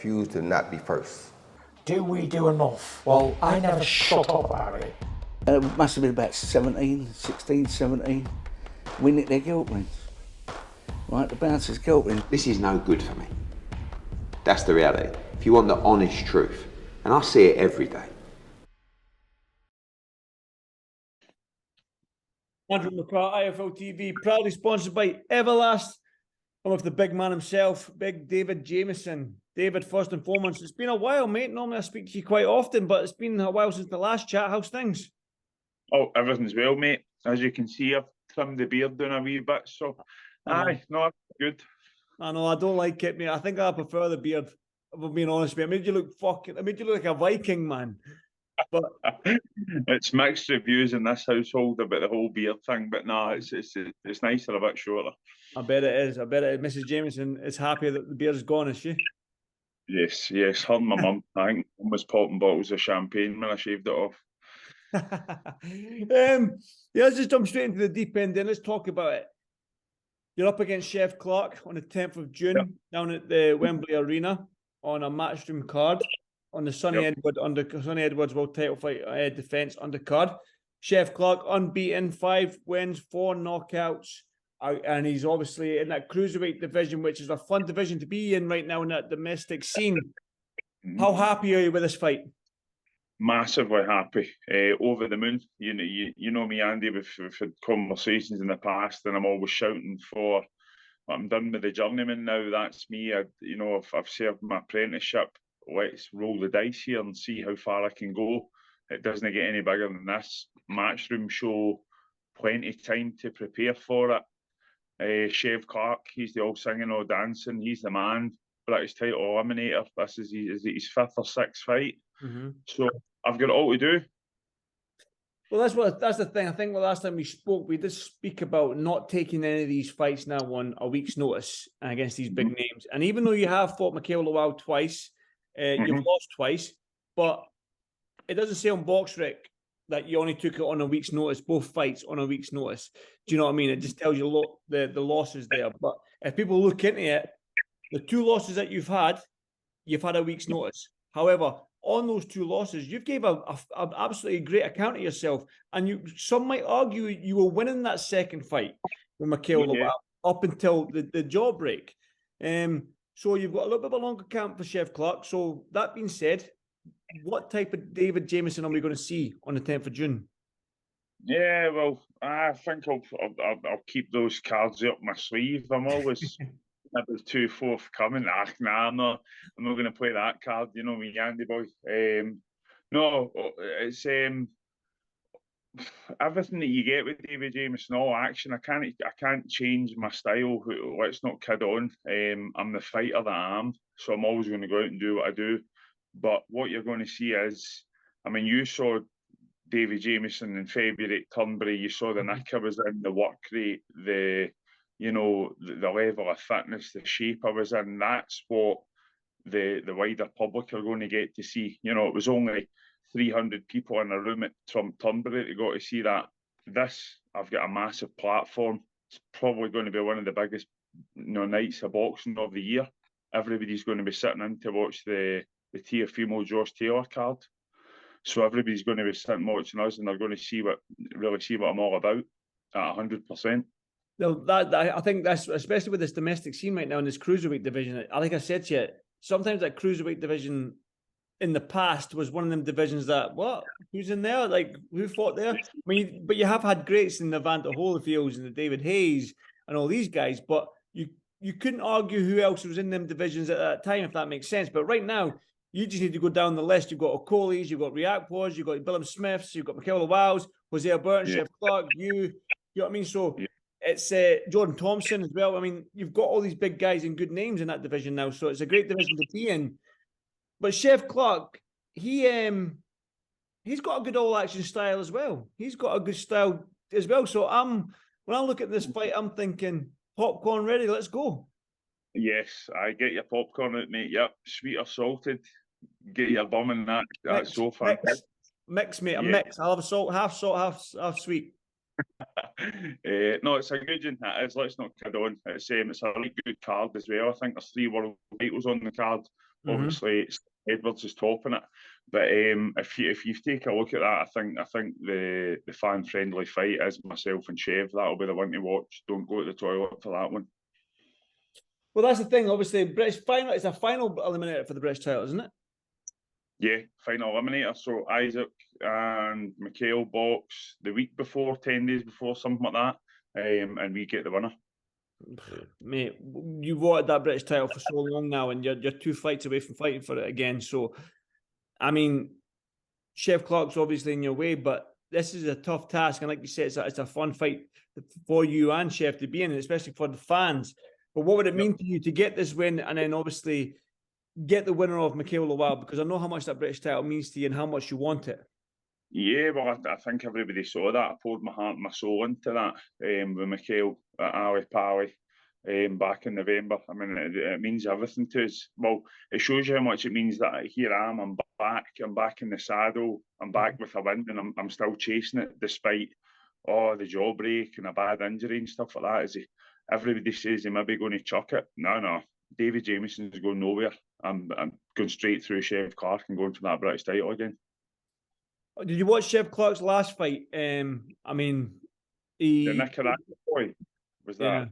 refuse to not be first. Do we do enough? Well, I never shut up about it. It must have been about 16, 17. We nicked their guilt rings. Right, the bouncers' guilt rings. This is no good for me. That's the reality. If you want the honest truth, and I see it every day. Andrew McCART, IFL TV, proudly sponsored by Everlast. I'm with the big man himself, big David Jamieson. David, first and foremost, it's been a while, mate. Normally I speak to you quite often, but it's been a while since the last chat. How's things? Oh, everything's well, mate. As you can see, I've trimmed the beard down a wee bit, so aye, no, good. I know, I don't like it, mate. I think I prefer the beard, if I'm being honest with you. I made you look like a Viking, man. But it's mixed reviews in this household about the whole beard thing, but nah, it's nicer a bit shorter. I bet it is. Mrs. Jamieson is happy that the beard is gone, is she? Yes. Her and my mum, I think, was popping bottles of champagne when I shaved it off. Let's just jump straight into the deep end then. Let's talk about it. You're up against Chef Clarke on the 10th of June down at the Wembley Arena on a matchroom card on the Sonny Edwards World Title Fight Defence undercard. Chef Clarke unbeaten, 5 wins, 4 knockouts, and he's obviously in that cruiserweight division, which is a fun division to be in right now in that domestic scene. How happy are you with this fight? Massively happy, over the moon. You know me, Andy. We've had conversations in the past, and I'm always shouting for. I'm done with the journeyman now. That's me. I've served my apprenticeship. Let's roll the dice here and see how far I can go. It doesn't get any bigger than this. Matchroom show, plenty of time to prepare for it. Chef Clarke, he's the all singing, all dancing. He's the man. British title eliminator. This is his 5th or 6th fight. So I've got it all to do. Well, that's the thing. I think the last time we spoke, we did speak about not taking any of these fights now on a week's notice against these big names. And even though you have fought Michael Lawal twice, you've lost twice, but it doesn't say on BoxRec that you only took it on a week's notice, both fights on a week's notice. Do you know what I mean? It just tells you the losses there. But if people look into it, the 2 losses that you've had a week's notice. However, on those 2 losses, you've gave an absolutely great account of yourself. And some might argue you were winning that second fight with Michael Lawal up until the jaw break. So you've got a little bit of a longer camp for Chef Clarke. So that being said, what type of David Jamieson are we going to see on the 10th of June? Yeah, well, I think I'll keep those cards up my sleeve. I'm always never too forthcoming. I'm not going to play that card. You know me, Andy boy. No, it's everything that you get with David Jamieson, all action. I can't change my style. Let's not kid on. I'm the fighter that I am, so I'm always going to go out and do what I do. But what you're going to see is, I mean, you saw David Jamieson in February at Turnberry. You saw the nick I was in, the work rate, the level of fitness, the shape I was in. That's what the wider public are going to get to see. You know, it was only 300 people in a room at Turnberry that got to see that. I've got a massive platform. It's probably going to be one of the biggest nights of boxing of the year. Everybody's going to be sitting in to watch the Teofimo Josh Taylor card. So everybody's going to be sitting watching us, and they're going to really see what I'm all about at 100%. No, I think that's, especially with this domestic scene right now in this cruiserweight division. Like I said to you, sometimes that cruiserweight division in the past was one of them divisions that, who's in there? Like, who fought there? I mean, but you have had greats in the Evander Holyfields and the David Hayes and all these guys, but you couldn't argue who else was in them divisions at that time, if that makes sense. But right now, you just need to go down the list. You've got O'Coley's, you've got Riakpors, you've got Billum Smiths, you've got Michael Lawals, Hosea Burton, Chef Clarke, you know what I mean? So it's Jordan Thompson as well. I mean, you've got all these big guys and good names in that division now, so it's a great division to be in. But Chef Clarke, he's got a good all-action style as well. He's got a good style as well. So when I look at this fight, I'm thinking, popcorn ready, let's go. Yes, I get your popcorn out, mate. Yep, sweet or salted. Get your bum in that. That's so fantastic. Mix, mate. A mix. I'll have a salt, half half sweet. No, it's a good one. Let's not kid on. It's a really good card as well. I think there's 3 world titles on the card. Obviously, Edwards is topping it. But if you take a look at that, I think the fan friendly fight is myself and Chev. That'll be the one to watch. Don't go to the toilet for that one. Well, that's the thing. Obviously, British final. It's a final eliminator for the British title, isn't it? Yeah, final eliminator. So Isaac and Mikhail box the week before, 10 days before, something like that, and we get the winner. Mate, you've wanted that British title for so long now, and you're 2 fights away from fighting for it again. So, I mean, Chef Clark's obviously in your way, but this is a tough task, and like you said, it's a fun fight for you and Chef to be in, especially for the fans. But what would it mean to you to get this win, and then obviously get the winner of Mikhail Lawal? Because I know how much that British title means to you and how much you want it. Yeah, well, I think everybody saw that. I poured my heart and my soul into that with Mikhail at Ali Pali back in November. I mean, it means everything to us. Well, it shows you how much it means that here I am. I'm back in the saddle. I'm back with a win, and I'm still chasing it despite the jaw break and a bad injury and stuff like that. Everybody says he may be going to chuck it. No. David Jamieson's going nowhere. I'm going straight through Chef Clarke and going for that British title again. Did you watch Chef Clarke's last fight? I mean, The Nicaragua boy was that.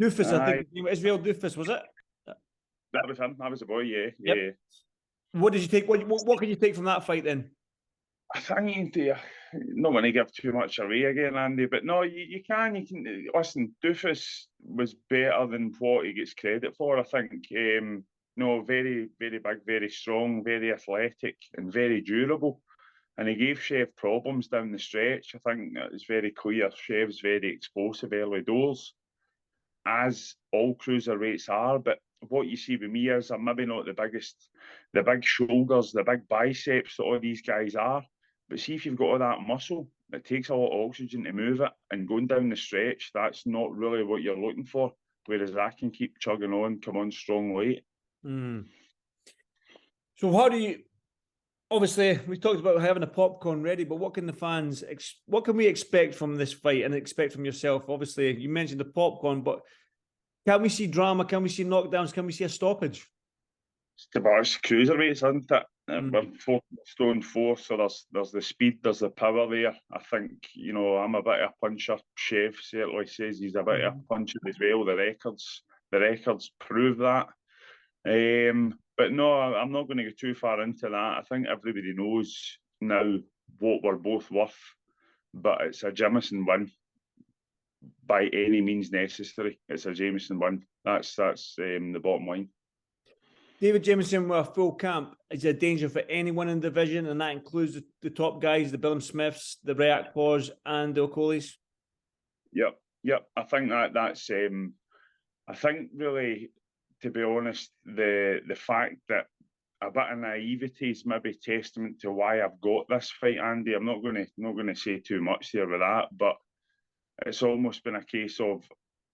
Doofus, I think his name, Israel Doofus, was it? That was him. That was the boy. Yeah. What did you take? What can you take from that fight then? I think not want to give too much away again, Andy, but no, you can listen. Doofus was better than what he gets credit for. I think. Very, very big, very strong, very athletic, and very durable. And he gave Chev problems down the stretch. I think it's very clear Chev's very explosive early doors, as all cruiserweights are. But what you see with me is I'm maybe not the biggest, the big shoulders, the big biceps that all these guys are. But see, if you've got all that muscle, it takes a lot of oxygen to move it. And going down the stretch, that's not really what you're looking for. Whereas I can keep chugging on, come on strong late. So how do you, obviously we talked about having a popcorn ready, but what can the fans, what can we expect from this fight and expect from yourself? Obviously you mentioned the popcorn, but can we see drama? Can we see knockdowns? Can we see a stoppage? It's cruiserweights, isn't it? We're 4 stone 4, so there's the speed, there's the power there. I think, I'm a bit of a puncher. Chef certainly says he's a bit of a puncher as well. The records prove that. But no, I'm not going to go too far into that. I think everybody knows now what we're both worth, but it's a Jamieson win by any means necessary. It's a Jamieson win. That's the bottom line. David Jamieson with a full camp is a danger for anyone in the division, and that includes the top guys, the Billum Smiths, the Reactors, and the Okolis. Yep. I think that's. I think really, to be honest, the fact that a bit of naivety is maybe testament to why I've got this fight, Andy. I'm not going to say too much there with that, but it's almost been a case of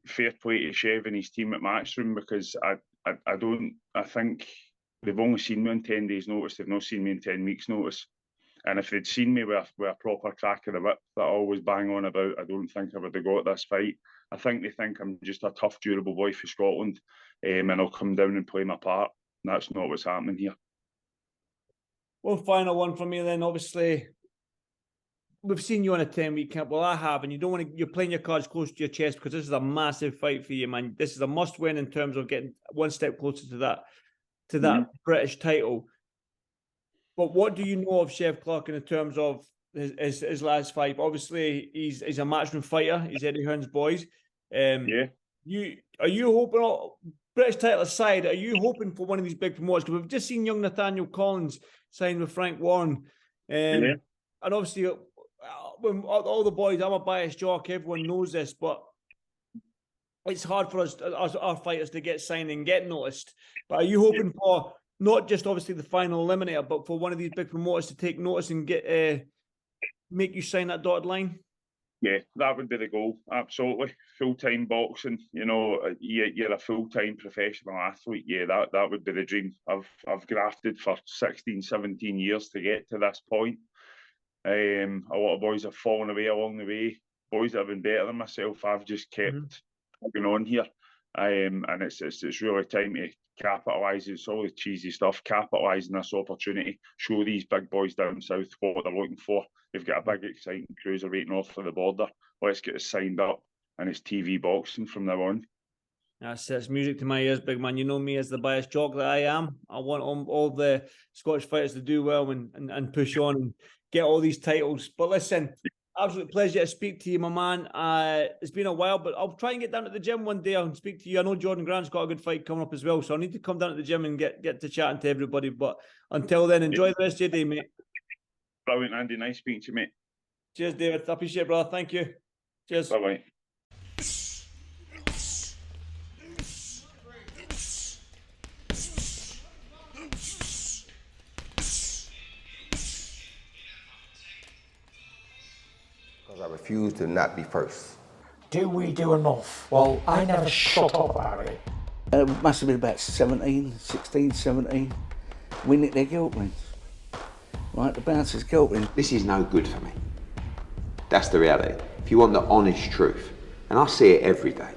fair play to Chev and his team at Matchroom, because I think they've only seen me on 10 days' notice. They've not seen me in 10 weeks' notice. And if they'd seen me with a proper crack of the whip that I always bang on about, I don't think I would have got this fight. I think they think I'm just a tough, durable boy for Scotland, and I'll come down and play my part. And that's not what's happening here. Well, final one from me then. Obviously, we've seen you on a 10-week camp. Well, I have, and you're playing your cards close to your chest, because this is a massive fight for you, man. This is a must-win in terms of getting one step closer to that British title. But what do you know of Chef Clarke in terms of his last fight? Obviously, he's a matchroom fighter. He's Eddie Hearn's boys. Are you hoping, British title aside, are you hoping for one of these big promoters? Because we've just seen young Nathaniel Collins sign with Frank Warren. And obviously, when all the boys, I'm a biased jock, everyone knows this, but it's hard for us, our fighters, to get signed and get noticed. But are you hoping for not just obviously the final eliminator, but for one of these big promoters to take notice and get make you sign that dotted line? Yeah, that would be the goal. Absolutely. Full-time boxing, you're a full-time professional athlete. Yeah, that would be the dream. I've grafted for 16, 17 years to get to this point. A lot of boys have fallen away along the way. Boys that have been better than myself, I've just kept going on here. And it's really time to capitalise. It's all the cheesy stuff. Capitalise on this opportunity. Show these big boys down south what they're looking for. They've got a big, exciting cruiserweight north of the border. Let's get it signed up, and it's TV boxing from now on. That's music to my ears, big man. You know me as the biased jock that I am. I want all the Scottish fighters to do well and push on and get all these titles. But listen, absolute pleasure to speak to you, my man. It's been a while, but I'll try and get down to the gym one day and speak to you. I know Jordan Grant's got a good fight coming up as well, so I need to come down to the gym and get to chatting to everybody. But until then, enjoy the rest of your day, mate. Brilliant, Andy. Nice speaking to you, mate. Cheers, David. I appreciate it, brother. Thank you. Cheers. Bye-bye. I refuse to not be first. Do we do enough? Well, I never shut up about it. It must have been about 16, 17. We nicked their guilt rings. Right, the bouncer's guilt rings. This is no good for me. That's the reality. If you want the honest truth, and I see it every day,